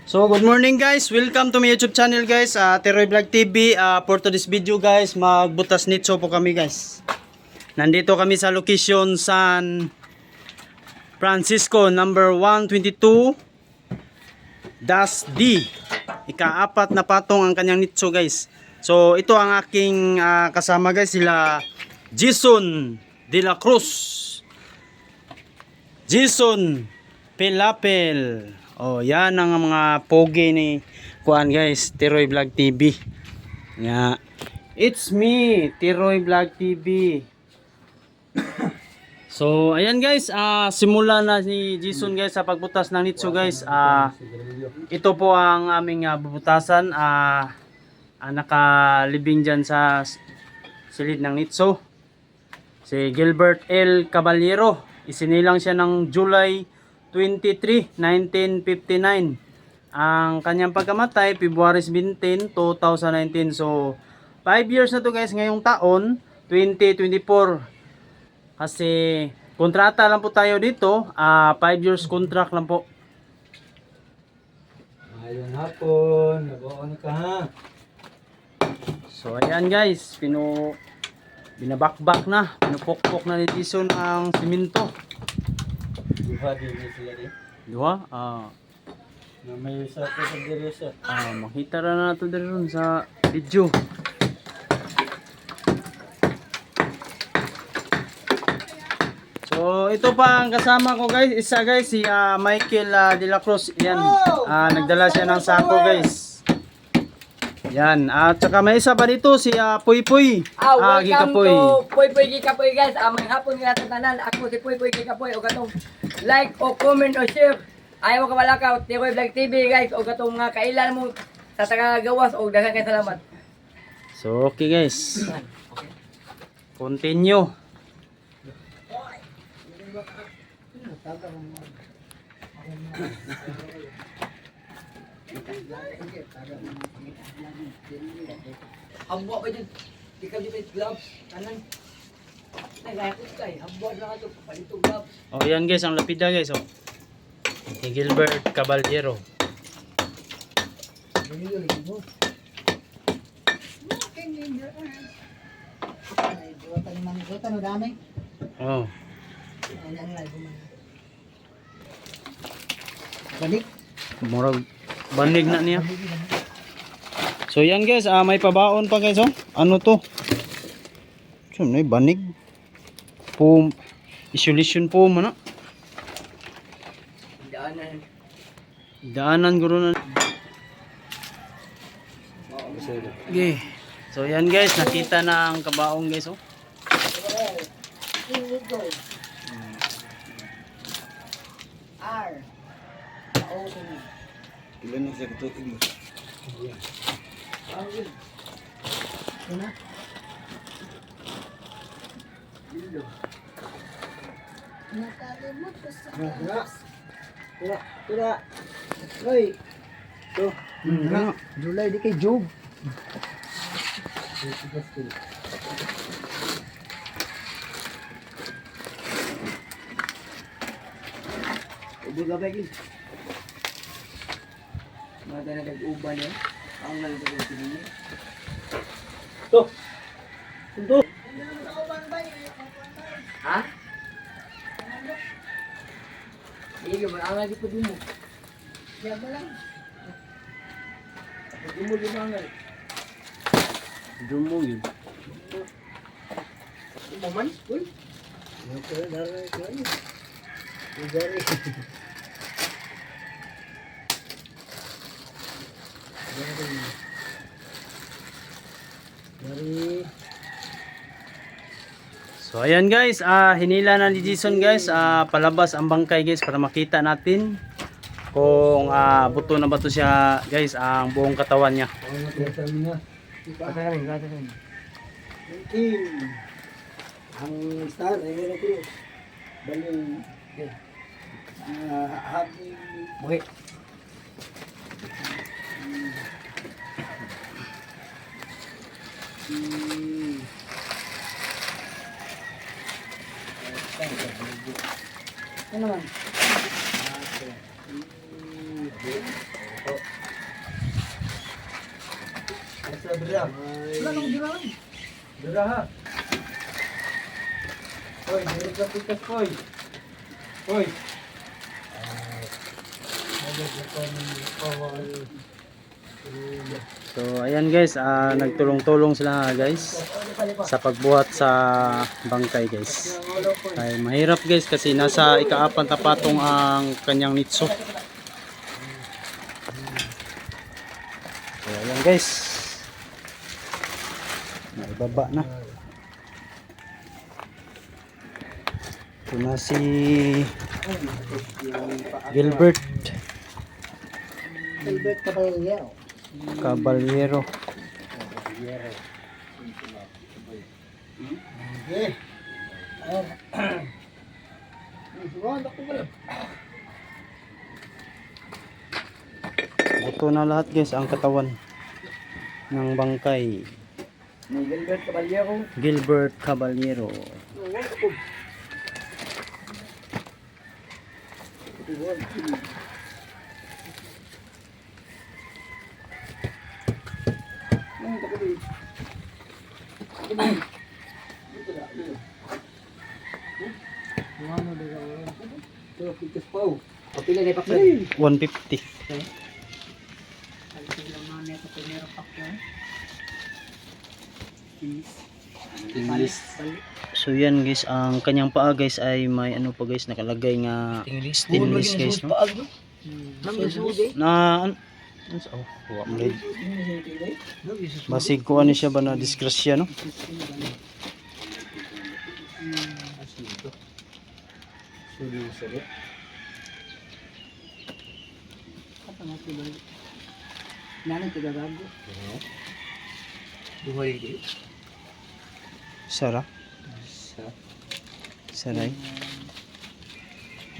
So good morning guys, welcome to my YouTube channel guys, Teroy Vlog TV. For today's video guys, magbutas nitso po kami guys. Nandito kami sa location San Francisco number 122 -D. Ika-4 na patong ang kanyang nitso guys. So ito ang aking kasama guys, sila Jason De La Cruz, Jason Pelapel. Oh, yan ang mga pogi ni kuan guys, Teroy Vlog TV. Yeah. It's me, Teroy Vlog TV. So, ayan guys, simula na si Jason guys sa pagbutas ng nitso guys. Ito po ang aming bubutasan. Nakalibing dyan sa silid ng nitso. Si Gilbert L. Caballero. Isinilang siya ng July 23, 1959. Ang kanyang pagkamatay, February 17, 2019. So, 5 years na to guys ngayong taon, 2024. Kasi, kontrata lang po tayo dito. 5 years contract lang po. Ayun hapon, nag-o-on ka ha. So, ayan guys, binabakbak na, pinupokpok na ni Jason ang simento. Duha din sila din. Duha? Na may isa ko sa diresa. Makita na nato din ron sa video. So, ito pa ang kasama ko guys. Isa guys, si Michael De La Cruz. Yan, nagdala siya ng sako guys. Yan, at saka may isa pa dito si Puy Puy. Welcome Gikapoy. to Puy Puy Gikapoy guys. May hapon nga tanan. Ako si Puy Puy Gikapoy. O katong like o comment o share. Ayaw ka malakaw. Teroy Vlog TV guys. O katong nga kailan mo sa tagagawas. O daghang kay salamat. So, okay guys. Continue. Habwa pa dyan. Ikaw dyan gloves. Tanan. Nagayakot kay. Habwa na ka ito. Palito gloves. Oh, yan guys, ang lapida guys. Oh. Si Gilbert Caballero. Oh. Murag banig na niya. So yan guys, may pabaon pa guys. Oh. Ano to? So, may banig. Pum isolation po mo na. Daanan. Daanan guro na. Okay. So yan guys, nakita na ang kabaong guys. Oh. R. Ilan na siya ito English? Tira. Hoy. July di kay Job. Ubo ka ba yun? Mga na nag-uban yan. Ang nalagay ko niya. To. To. Ha? Iya, ang lagi po din mo. Diyan ba lang? Dumo limangal. Dumo yun. Umaman? Uy. So ayan guys, hinila na ni Jason guys, palabas ang bangkay guys para makita natin kung buto na ba to siya guys, ang buong katawan niya. Ang star ay meron ko. Baling happy Buhi. Ano naman? dira. Wala nang dira. Dira ha. Hoy, dira ka pikas hoy. Hoy. So ayan guys, nagtulong-tulong sila guys sa pagbuhat sa bangkay guys. Ay mahirap guys kasi nasa ikaapat na patong ang kanyang nitso. So ayan guys. Naibaba na. Ito na si Gilbert Caballero. Buto na lahat guys ang katawan ng bangkay. Ni Gilbert Caballero. Gilbert Caballero. Kapila na ipaksan. 150. English. So yan guys, ang kanyang paa guys ay may ano pa guys nakalagay nga stainless guys no. Na oh, wa mo rin. Basig ko ano siya ba na disgrasya no. Sara. Saray.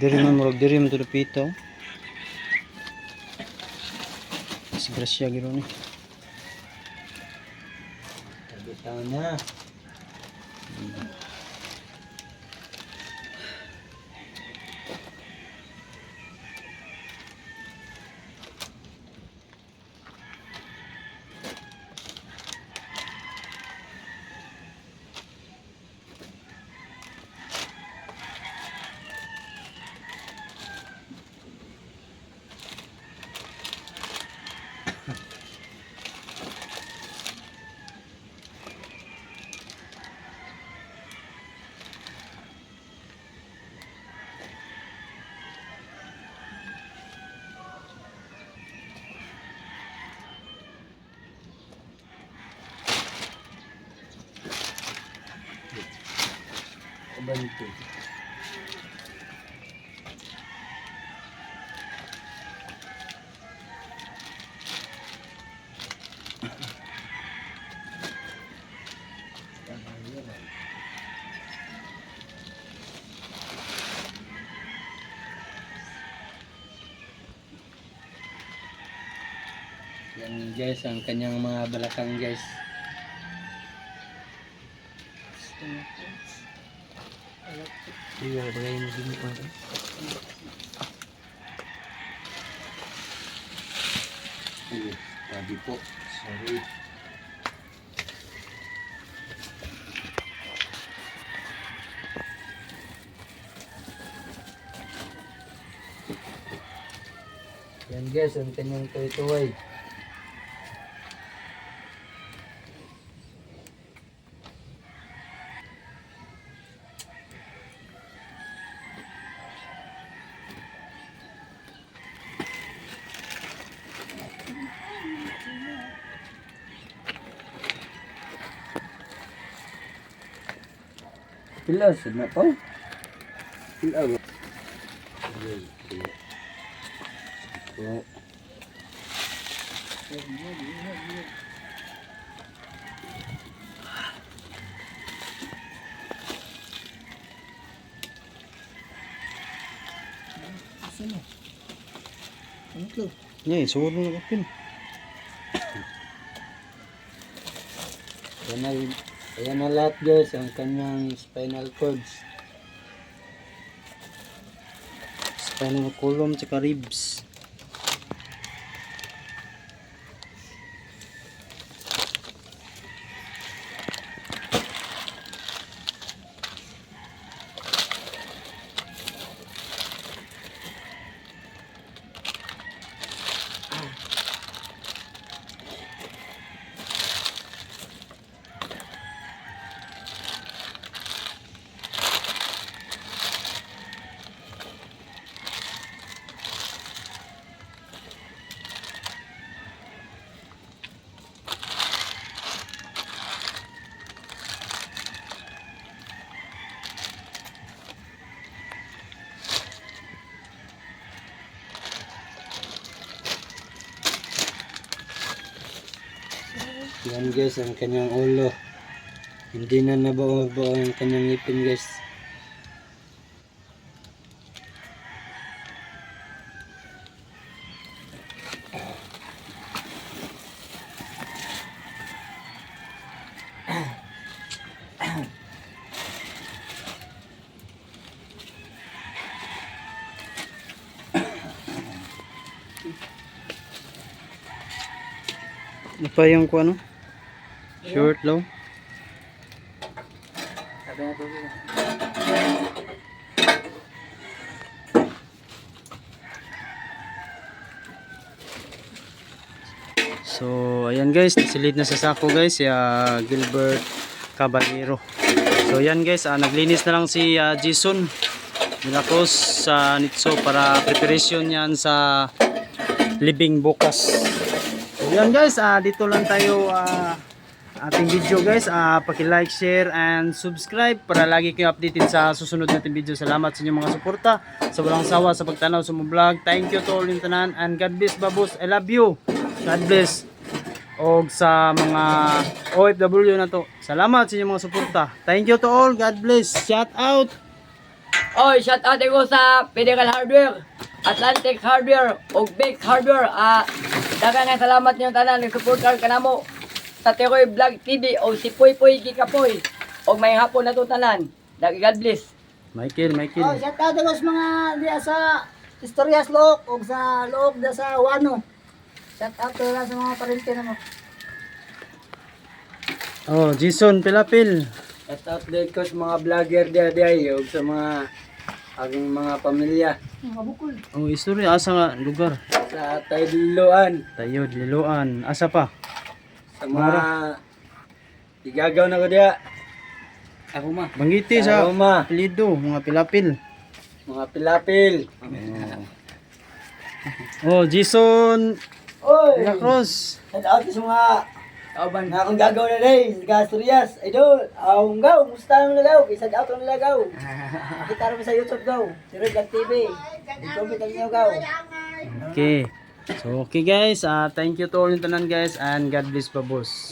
Diri man murag diri man to pito. Disgrasya giro ni. Bitaw na. Bantu. Yan guys, ang kanyang mga balakang guys. Iya, bagay mo din pa. Ay, sabi po. Sorry. Yan guys, ang kanyang tuway-tuway. Pila sad na pa. Pila ba? So, Yeah, suwod na kapin. ayan na lahat guys, ang kanyang spinal cords. Spinal column tsaka ribs. Yan guys, ang kanyang ulo. Hindi na nabaw-baw ang kanyang ngipin guys. Ano pa yung kung ano? Short low. Sabi na to. So, ayan guys, silid na sa sako guys, si Gilbert Caballero. So, ayan guys, naglinis na lang si Jason Milacos sa Nitso para preparation yan sa libing bukas. So, ayan guys, dito lang tayo ating video guys. Paki-like, share, and subscribe para lagi kayo updated sa susunod nating video. Salamat sa inyong mga suporta, sa walang sawa sa pagtanaw sa mga vlog. Thank you to all yung tanan, and God bless babos. I love you. God bless. Og sa mga OFW na to, salamat sa inyong mga suporta. Thank you to all. God bless. Shout out. Oy, shout out ko sa Pinnacle Hardware, Atlantic Hardware, ug Big Hardware. Daghang nga salamat niyo tanan nag-support kanamo sa Teroy Vlog TV o si Puy Puy Gikapoy. Og may hapon na to tanan. God bless. Michael. Oh, shout out ko sa mga diya sa Historias Look o sa loob da sa Wano. Shout out ko lang sa mga parente na mo. Oh, Jason Pilapil. At update ko sa mga vlogger diya o sa mga aking mga pamilya Mga bukol. Oh, istorya asa nga lugar? sa Tayluan, Tayod, Liloan. Asa pa? sa mga igagaw na ko diya. Ako ma. Bangiti Sa sa Roma, apelido, mga Pilapil. mga pilapil. Oh, Jason Oy! Milacros. Shout out sa mga Kauban. nga akong gagaw na rin, sa Asturias. Idol, ang gaw, musta ang lagaw? Shout out ang lagaw. Kita rin sa YouTube gaw, si Red TV. I-comment ang inyo gaw. Okay. So, okay guys. Thank you to all yung tanan guys, and God bless pa boss.